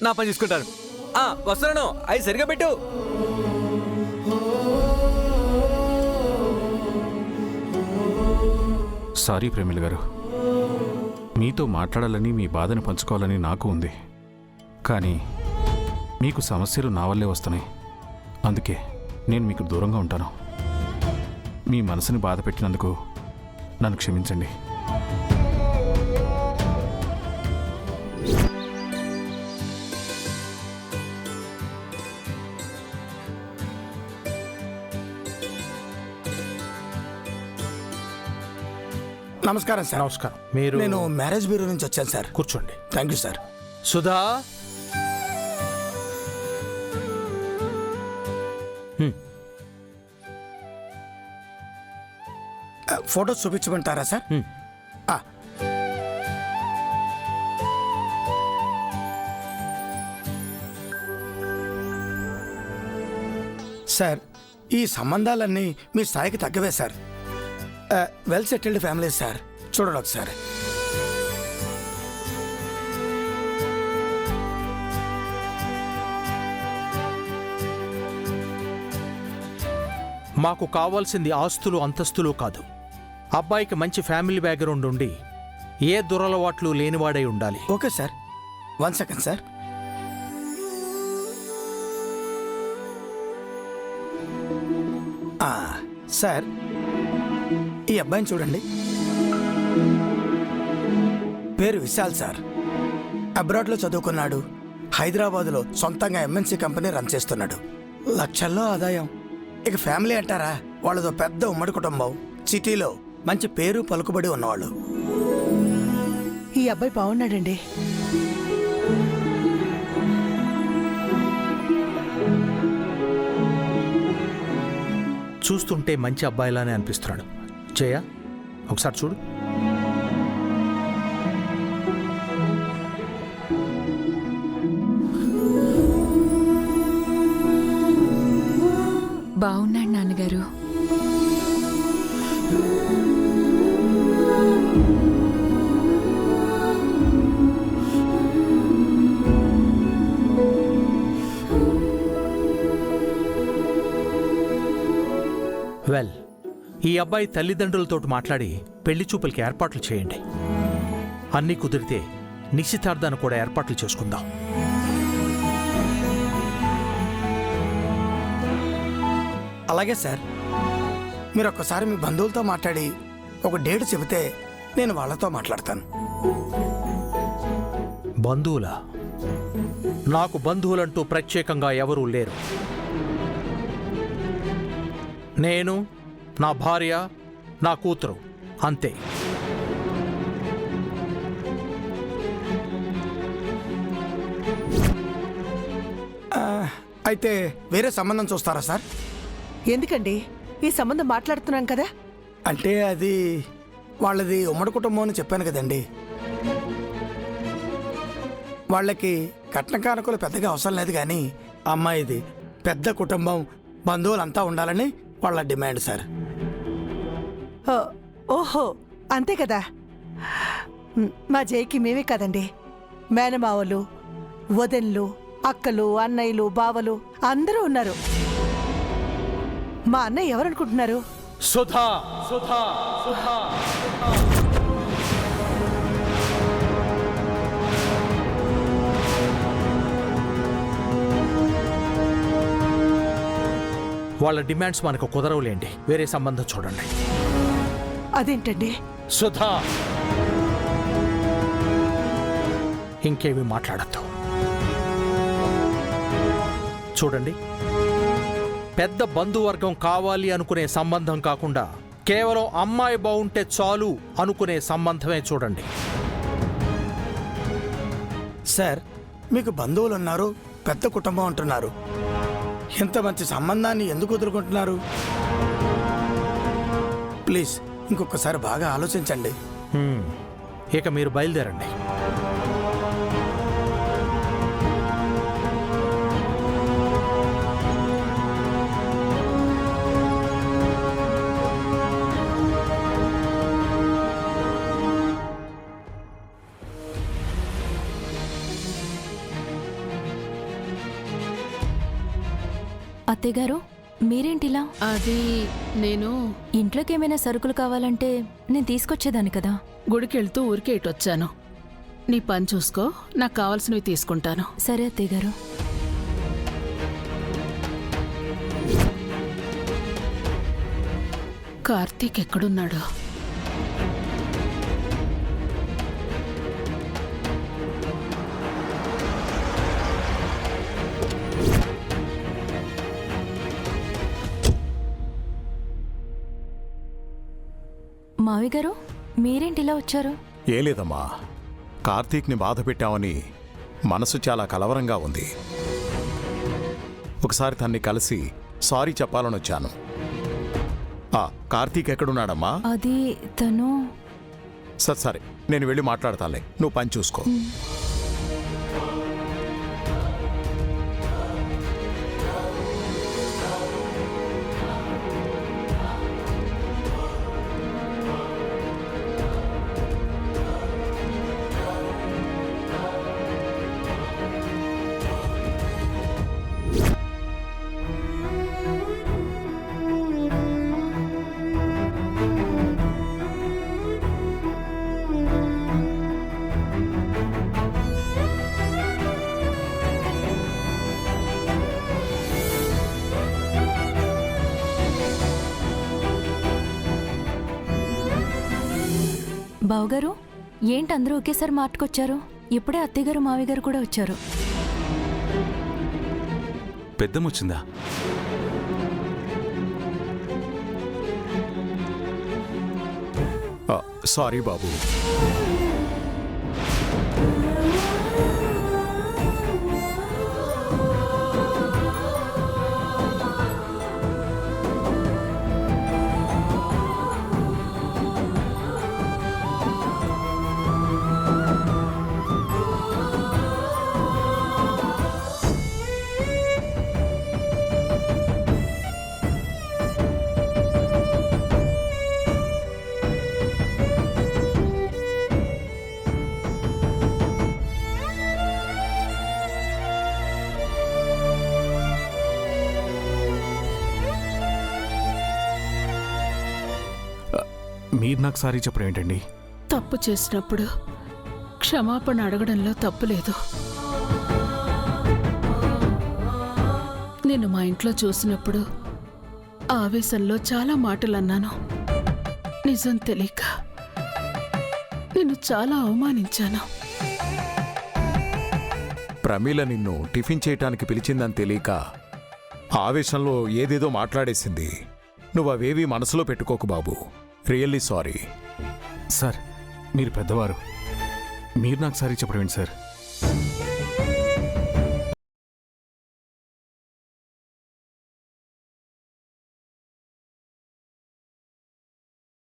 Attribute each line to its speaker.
Speaker 1: నా పని చూసుకుంటాను. వస్తున్నాను. అవి సరిగా పెట్టు.
Speaker 2: సారీ ప్రేమిల గారు, మీతో మాట్లాడాలని, మీ బాధను పంచుకోవాలని నాకు ఉంది. కానీ మీకు సమస్యలు నా వల్లే వస్తున్నాయి. అందుకే నేను మీకు దూరంగా ఉంటాను. మీ మనసుని బాధ పెట్టినందుకు నన్ను క్షమించండి.
Speaker 3: నమస్కారం సార్.
Speaker 4: నమస్కారం.
Speaker 3: నేను మ్యారేజ్ బ్యూరో నుంచి వచ్చాను సార్.
Speaker 4: కూర్చోండి.
Speaker 3: Thank you sir.
Speaker 4: Sudha,
Speaker 3: photos చూపించమంటారా సార్? సార్, ఈ సంబంధాలన్నీ మీ స్థాయికి తగ్గవే sir. Well settled family sir. చూడండి ఒకసారి.
Speaker 4: మాకు కావాల్సింది ఆస్తులు అంతస్తులు కాదు. అబ్బాయికి మంచి ఫ్యామిలీ బ్యాక్గ్రౌండ్ ఉండి ఏ దురలవాట్లు లేనివాడై ఉండాలి.
Speaker 3: Okay sir. 1 second sir. Sir, ఈ అబ్బాయిని చూడండి. పేరు విశాల్ సార్. అబ్రాడ్లో చదువుకున్నాడు. హైదరాబాదులో సొంతంగా ఎంఎన్సీ కంపెనీ రన్ చేస్తున్నాడు. లక్షల్లో ఆదాయం. ఇక ఫ్యామిలీ అంటారా, వాళ్ళదో పెద్ద ఉమ్మడి కుటుంబం. సిటీలో మంచి పేరు పలుకుబడి ఉన్నవాళ్ళు.
Speaker 5: ఈ అబ్బాయి బాగున్నాడండి.
Speaker 4: చూస్తుంటే మంచి అబ్బాయిలానే అనిపిస్తున్నాడు. జయ, ఒకసారి చూడు.
Speaker 6: బాగున్నాడు నాన్నగారు.
Speaker 4: వెల్, ఈ అబ్బాయి తల్లిదండ్రులతో మాట్లాడి పెళ్లి చూపులకి ఏర్పాట్లు చేయండి. అన్నీ కుదిరితే నిశ్చితార్థాన్ని కూడా ఏర్పాట్లు చేసుకుందాం.
Speaker 3: అలాగే సార్. మీరు ఒక్కసారి మీ బంధువులతో మాట్లాడి ఒక డేట్ చెబితే నేను వాళ్ళతో మాట్లాడతాను.
Speaker 4: బంధువులా? నాకు బంధువులంటూ ప్రత్యేకంగా ఎవరూ లేరు. నేను, నా భార్య, నా కూతురు, అంతే.
Speaker 3: అయితే వేరే సంబంధం చూస్తారా సార్?
Speaker 5: ఎందుకండి, ఈ సంబంధం మాట్లాడుతున్నాం కదా.
Speaker 3: అంటే అది వాళ్ళది ఉమ్మడి కుటుంబం అని చెప్పాను కదండి. వాళ్ళకి కట్న కానుకలు పెద్దగా అవసరం లేదు, కానీ అమ్మాయిది పెద్ద కుటుంబం, బంధువులంతా ఉండాలని వాళ్ళ డిమాండ్ సార్.
Speaker 5: ఓహో, అంతే కదా. మా జైకి మేమే కదండి, మేనమావలు, వదన్లు, అక్కలు, అన్నయ్యలు, బావలు అందరూ ఉన్నారు. మా అన్నయ్య ఎవరనుకుంటున్నారు?
Speaker 4: సుధా, సుధా, సుధా. వాళ్ళ డిమాండ్స్ మనకు కుదరవులేండి. వేరే సంబంధం చూడండి.
Speaker 5: అదేంటండి?
Speaker 4: సుధా, ఇంకేమీ మాట్లాడద్దు. చూడండి, పెద్ద బంధువర్గం కావాలి అనుకునే సంబంధం కాకుండా కేవలం అమ్మాయి బాగుంటే చాలు అనుకునే సంబంధమే చూడండి.
Speaker 3: సార్, మీకు బంధువులు ఉన్నారు, పెద్ద కుటుంబం అంటున్నారు. ఇంత మంచి సంబంధాన్ని ఎందుకు వదులుకుంటున్నారు? ప్లీజ్ ఇంకొకసారి బాగా ఆలోచించండి.
Speaker 4: ఇక మీరు బయలుదేరండి.
Speaker 6: అత్తయ్య గారు మీరేంటిలా?
Speaker 7: అది నేను
Speaker 6: ఇంట్లోకి ఏమైనా సరుకులు కావాలంటే నేను తీసుకొచ్చేదాన్ని కదా.
Speaker 7: గుడికెళ్తూ ఊరికే ఇటొచ్చాను. నీ పని చూసుకో, నాకు కావాల్సినవి తీసుకుంటాను.
Speaker 6: సరే అత్తయ్య గారు.
Speaker 7: కార్తీక్ ఎక్కడున్నాడు?
Speaker 6: మావి గారు మీరేంటిలా వచ్చారు?
Speaker 8: ఏ లేదమ్మా, కార్తీక్ని బాధ పెట్టామని మనసు చాలా కలవరంగా ఉంది. ఒకసారి తన్ని కలిసి సారీ చెప్పాలని వచ్చాను. కార్తీక్ ఎక్కడున్నాడమ్మా?
Speaker 6: అది తను
Speaker 8: సరే నేను వెళ్ళి మాట్లాడతాలే, నువ్వు పని చూసుకో.
Speaker 6: బావగారు ఏంటి అందరూ ఒకేసారి మాట్లాడుకొచ్చారు? ఇప్పుడే అత్తయ్య గారు మావి గారు కూడా వచ్చారు.
Speaker 9: పెద్దమొచ్చిందా?
Speaker 8: సారీ బాబు.
Speaker 2: మీరు నాకు సారీ చెప్పడం ఏంటండి?
Speaker 7: తప్పు చేసినప్పుడు క్షమాపణ అడగడంలో తప్పు లేదు. నిన్ను మా ఇంట్లో చూసినప్పుడు ఆవేశంలో చాలా మాటలు అన్నాను. నిజం తెలియక నిన్ను చాలా అవమానించాను.
Speaker 8: ప్రమీల నిన్ను టిఫిన్ చేయటానికి పిలిచిందని తెలియక ఆవేశంలో ఏదేదో మాట్లాడేసింది. నువ్వవేవీ మనసులో పెట్టుకోకు బాబు. Really sorry.
Speaker 2: సార్ మీరు పెద్దవారు, మీరు నాకు సారీ చెప్పడం ఏంటి సార్?